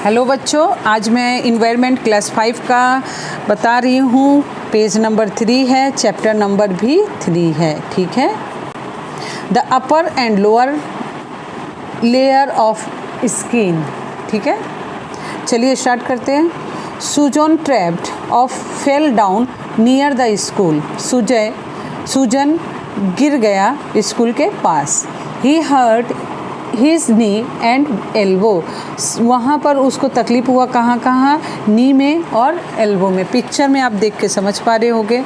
Hello बच्चों, आज मैं इन्वायरमेंट क्लास 5 का बता रही हूँ। पेज नंबर 3 है, चैप्टर नंबर भी 3 है। ठीक है। The upper and lower layer of skin. ठीक है, चलिए स्टार्ट करते हैं। Sujan tripped off fell down near the school. Sujan गिर गया स्कूल के पास। He hurt his knee and elbow. वहाँ पर उसको तकलीफ हुआ, कहाँ, नी में और एल्बो में। पिक्चर में आप देख के समझ पा रहे होगे।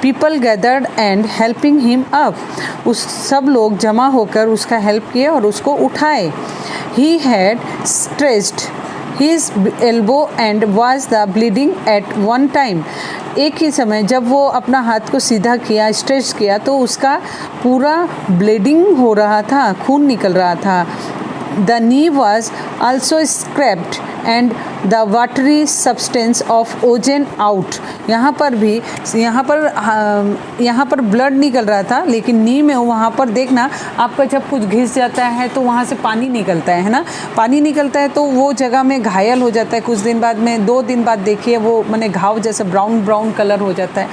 People gathered and helping him up. उस सब लोग जमा होकर उसका हेल्प किए और उसको उठाए। He had stretched his elbow and was the bleeding at one time. एक ही समय जब वो अपना हाथ को सीधा किया, स्ट्रेच किया, तो उसका पूरा ब्लीडिंग हो रहा था, खून निकल रहा था। The knee was also scraped and the watery substance of ozone out. यहाँ पर ब्लड निकल रहा था, लेकिन नी में वहाँ पर देखना, आपका जब कुछ घिस जाता है तो वहाँ से पानी निकलता है ना। पानी निकलता है तो वो जगह में घायल हो जाता है। कुछ दिन बाद में, 2 दिन बाद देखिए, वो मैंने घाव जैसा ब्राउन कलर हो जाता है।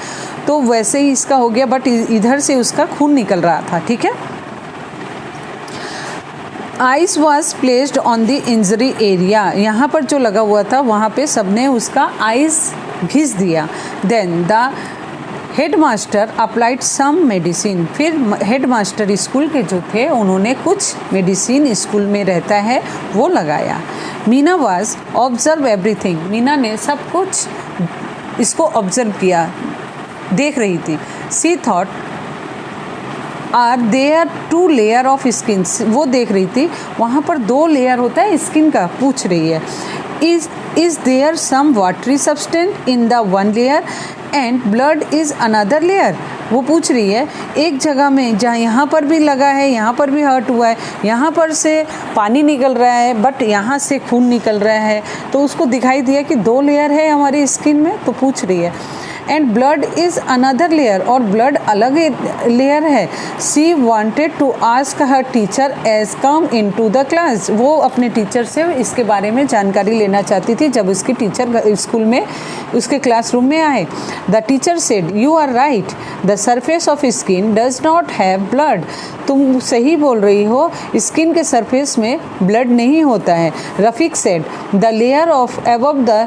तो वैसे ही इसका हो गया, बट इधर से उसका खून निकल रहा था। ठीक है। Ice was placed on the injury area. यहाँ पर जो लगा हुआ था वहाँ पे सबने उसका आइस घिस दिया। Then the headmaster applied some medicine. फिर हेड मास्टर स्कूल के जो थे, उन्होंने कुछ मेडिसिन स्कूल में रहता है वो लगाया। Meena was observe everything. Meena ने सब कुछ इसको ऑब्जर्व किया, देख रही थी। She thought are there 2 layer of skin. वो देख रही थी वहाँ पर 2 लेयर होता है स्किन का। पूछ रही है, is there some watery substance in the one layer and blood is another layer. वो पूछ रही है एक जगह में, जहाँ यहाँ पर भी लगा है, यहाँ पर भी हर्ट हुआ है, यहाँ पर से पानी निकल रहा है, बट यहाँ से खून निकल रहा है। तो उसको दिखाई दिया कि 2 लेयर है हमारी स्किन में। तो पूछ रही है and blood is another layer, और ब्लड अलग लेयर है। She wanted to ask her teacher as come in to the class. वो अपने टीचर से इसके बारे में जानकारी लेना चाहती थी जब उसकी टीचर स्कूल में, उसके क्लासरूम में आए। The teacher said, you are right, the surface of skin does not have blood. तुम सही बोल रही हो, स्किन के सरफेस में ब्लड नहीं होता है। Rafiq said, the layer of above the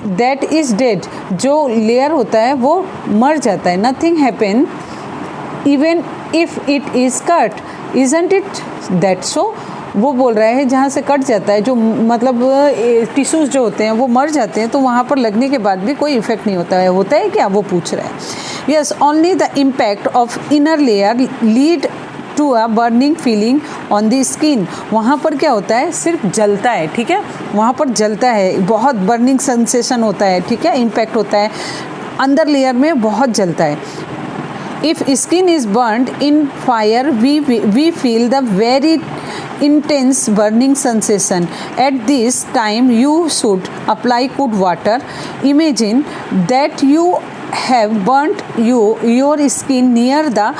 that is dead. जो लेयर होता है वो मर जाता है। Nothing happen even if it is cut, isn't it that so. वो बोल रहा है जहाँ से कट जाता है, जो मतलब टिश्यूज़ जो होते हैं वो मर जाते हैं, तो वहाँ पर लगने के बाद भी कोई इफेक्ट नहीं होता है क्या, वो पूछ रहा है। Yes, only the impact of inner layer lead to a burning feeling on the skin. वहाँ पर क्या होता है, सिर्फ जलता है। ठीक है, वहाँ पर जलता है, बहुत बर्निंग सेंसेशन होता है। ठीक है, इम्पैक्ट होता है, अंदर लेयर में बहुत जलता है। If skin is burned in fire we feel the very intense burning sensation. At this time you should apply cold water. Imagine that you have burnt your skin near the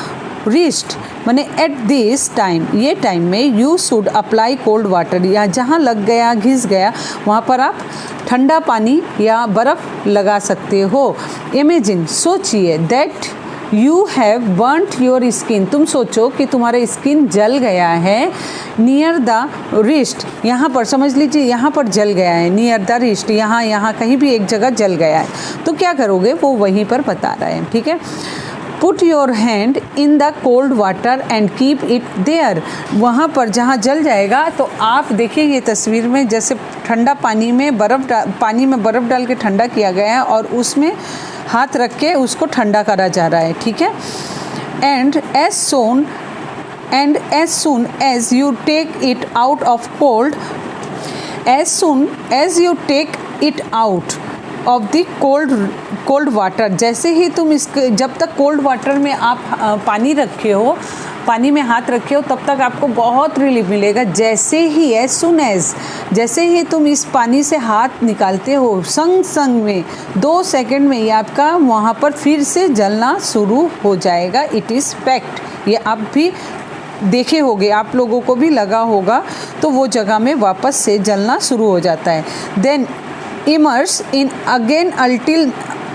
wrist. माने at this time, ये time में you should apply cold water. या जहाँ लग गया, घिस गया, वहाँ पर आप ठंडा पानी या बर्फ़ लगा सकते हो। इमेजिन, सोचिए, that you have burnt your skin. तुम सोचो कि तुम्हारा स्किन जल गया है। नियर द रिस्ट, यहाँ पर समझ लीजिए, यहाँ पर जल गया है। नियर द रिस्ट, यहाँ कहीं भी एक जगह जल गया है, तो क्या करोगे, वो वहीं पर बता रहा है। ठीक है। Put your hand in the cold water and keep it there. वहाँ पर जहाँ जल जाएगा, तो आप देखिए ये तस्वीर में, जैसे ठंडा पानी में बर्फ़ डाल के ठंडा किया गया है, और उसमें हाथ रख के उसको ठंडा करा जा रहा है। ठीक है। And as soon as you take it out of cold, as soon as you take it out of the cold water. जैसे ही तुम जब तक कोल्ड वाटर में आप पानी रखे हो, पानी में हाथ रखे हो, तब तक आपको बहुत रिलीफ मिलेगा। जैसे ही तुम इस पानी से हाथ निकालते हो, संग में 2 सेकंड में ही आपका वहाँ पर फिर से जलना शुरू हो जाएगा। It is fact. ये आप भी देखे होंगे, आप लोगों को भी लगा होगा, तो वो जगह में वापस से जलना शुरू हो जाता है. Then immerse in again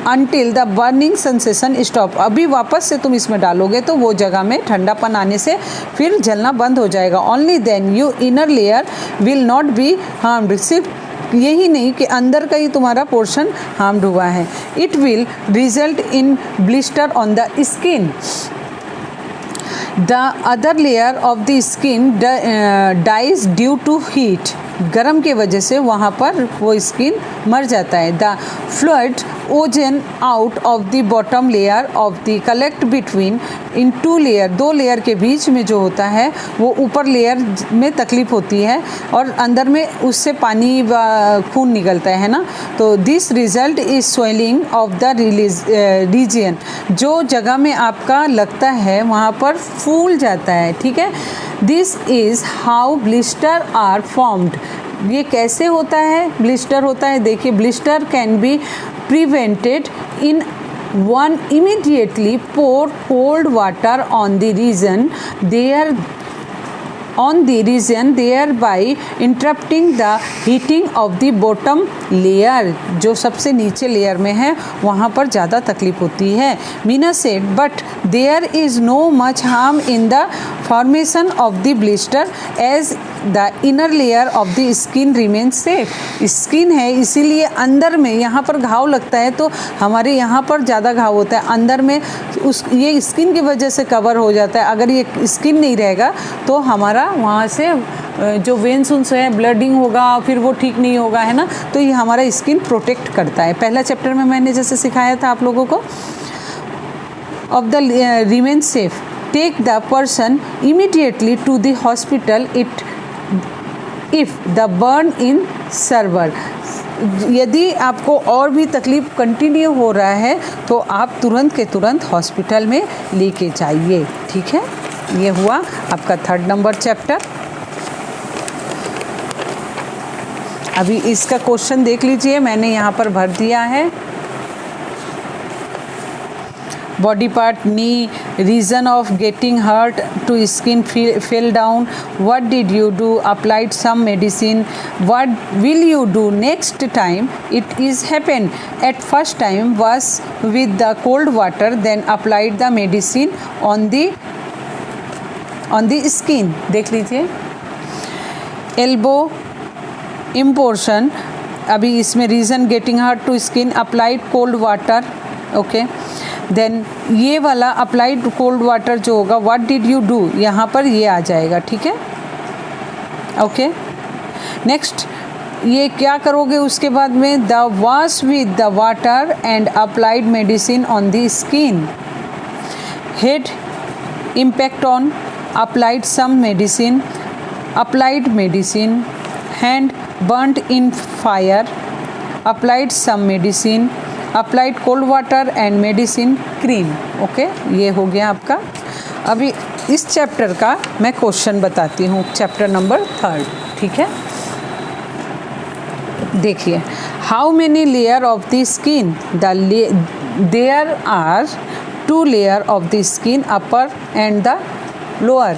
until the burning sensation stop. अभी वापस से तुम इसमें डालोगे तो वो जगह में ठंडापन आने से फिर जलना बंद हो जाएगा. Only then you inner layer will not be harmed. सिर्फ यही नहीं कि अंदर का ही तुम्हारा पोर्शन हार्म्ड हुआ है. It will result in blister on the skin. The other layer of the skin dies due to heat. गर्म के वजह से वहाँ पर वो स्किन मर जाता है. The fluid oozes out of the bottom layer of the collect between in two layer. दो लेयर के बीच में जो होता है वो ऊपर लेयर में तकलीफ होती है और अंदर में उससे पानी व खून निकलता है ना. तो this result is swelling of the region. जो जगह में आपका लगता है वहाँ पर फूल जाता है. ठीक है. This is how blister are formed. ये कैसे होता है ब्लिस्टर होता है. देखिए, blister can be prevented in one immediately pour cold water on the region thereby interrupting the heating of the bottom layer. जो सबसे नीचे लेयर में है वहाँ पर ज़्यादा तकलीफ होती है. Meena said but there is no much harm in the formation of the blister as the inner layer of the skin remains safe. Skin है इसीलिए अंदर में यहाँ पर घाव लगता है तो हमारे यहाँ पर ज़्यादा घाव होता है. अंदर में ये स्किन की वजह से कवर हो जाता है. अगर ये स्किन नहीं रहेगा तो हमारा वहाँ से जो वेन्स उनसे है ब्लडिंग होगा, फिर वो ठीक नहीं होगा, है ना. तो ये हमारा स्किन प्रोटेक्ट करता है. पहला चैप्टर में मैंने जैसे सिखाया था आप लोगों को, of the remain safe, take the person immediately to the hospital if the burn in severe. यदि आपको और भी तकलीफ कंटिन्यू हो रहा है तो आप तुरंत के तुरंत हॉस्पिटल में लेके जाइए. ठीक है. ये हुआ आपका 3rd नंबर चैप्टर. अभी इसका क्वेश्चन देख लीजिए, मैंने यहाँ पर भर दिया है. Body part knee, reason of getting hurt to skin fell down, what did you do, applied some medicine, what will you do next time it is happen. At first time was with the cold water then applied the medicine on the skin. देख लीजिए. Elbow इम्पोर्शन, अभी इसमें reason getting hurt to skin, applied cold water. Okay. Then ये वाला applied cold water जो होगा, what did you do, यहाँ पर ये आ जाएगा. ठीक है. ओके. नेक्स्ट ये क्या करोगे उसके बाद में, the wash with the water and applied medicine on the skin. Head impact on, applied some medicine, applied medicine. Hand burnt in fire, applied some medicine, applied cold water and medicine cream. Okay. ये हो गया आपका. अभी इस chapter का मैं question बताती हूँ, चैप्टर नंबर 3rd. ठीक है. देखिए, how many layer of the skin, there are 2 layer of the skin, upper and the lower.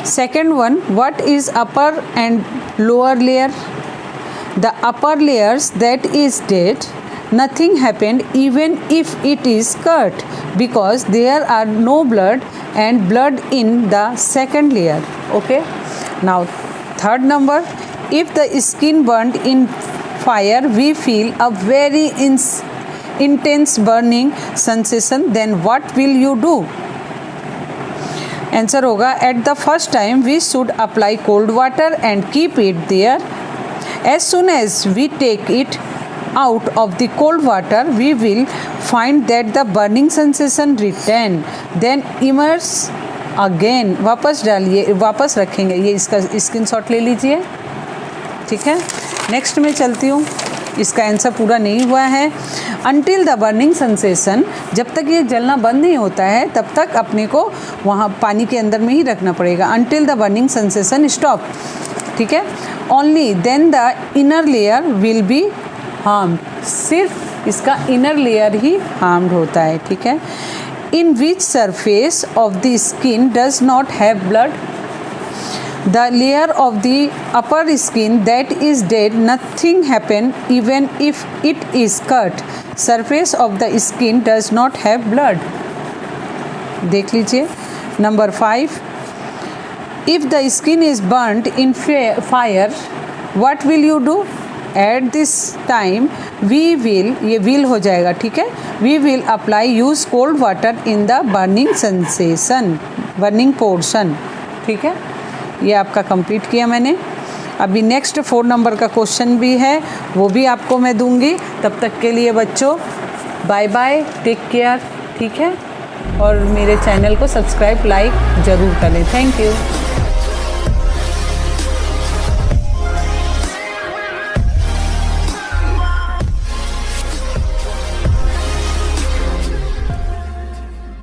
Second one, what is upper and lower layer? The upper layers that is dead, nothing happened even if it is cut because there are no blood and blood in the second layer. Okay. Now 3rd number, if the skin burnt in fire we feel a very intense burning sensation, then what will you do? Answer होगा, at the first time we should apply cold water and keep it there. As soon as we take it out of the cold water we will find that the burning sensation return. Then immerse again. वापस डालिए, वापस रखेंगे. ये इसका screenshot ले लीजिए. ठीक है. नेक्स्ट में चलती हूँ. इसका आंसर पूरा नहीं हुआ है. अनटिल द बर्निंग सेंसेशन, जब तक ये जलना बंद नहीं होता है तब तक अपने को वहाँ पानी के अंदर में ही रखना पड़ेगा. Until the burning sensation stop. ठीक है. Only then the inner layer will be harmed. सिर्फ इसका इनर लेयर ही हार्म्ड होता है. ठीक है. In which surface of the skin does not have blood The layer of the upper skin that is dead, nothing happen even if it is cut. Surface of the skin does not have blood. देख लीजिए. Number 5. If the skin is burnt in fire, what will you do? At this time we will, ये will हो जाएगा, ठीक है. We will apply use cold water in the burning sensation, burning portion. ठीक है, ये आपका कंप्लीट किया मैंने. अभी नेक्स्ट 4 नंबर का क्वेश्चन भी है, वो भी आपको मैं दूंगी. तब तक के लिए बच्चों बाय बाय, टेक केयर. ठीक है, और मेरे चैनल को सब्सक्राइब लाइक ज़रूर करें. Thank you.